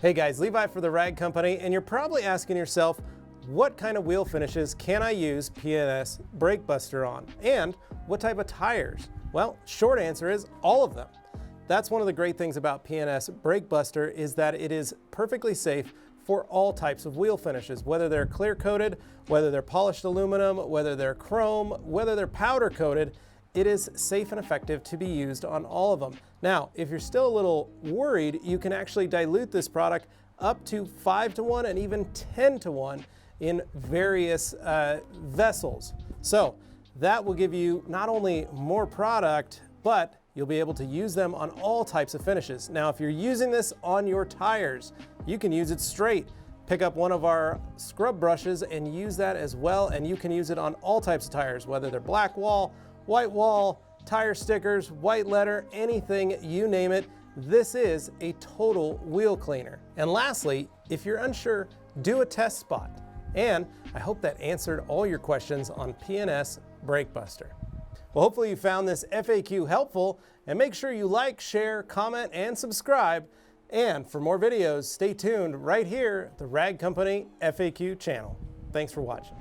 Hey guys, Levi for the Rag Company, and you're probably asking yourself, what kind of wheel finishes can I use P&S Brake Buster on? And what type of tires? Well, short answer is all of them. That's one of the great things about P&S Brake Buster is that it is perfectly safe for all types of wheel finishes, whether they're clear coated, whether they're polished aluminum, whether they're chrome, whether they're powder coated. It is safe and effective to be used on all of them. Now, if you're still a little worried, you can actually dilute this product up to 5-to-1 and even 10-to-1 in various vessels. So that will give you not only more product, but you'll be able to use them on all types of finishes. Now, if you're using this on your tires, you can use it straight. Pick up one of our scrub brushes and use that as well, and you can use it on all types of tires, whether they're black wall, white wall, tire stickers, white letter, anything, you name it. This is a total wheel cleaner. And lastly, if you're unsure, do a test spot. And I hope that answered all your questions on P&S Brake Buster. Well, hopefully you found this FAQ helpful, and make sure you like, share, comment, and subscribe. And for more videos, stay tuned right here at the Rag Company FAQ channel. Thanks for watching.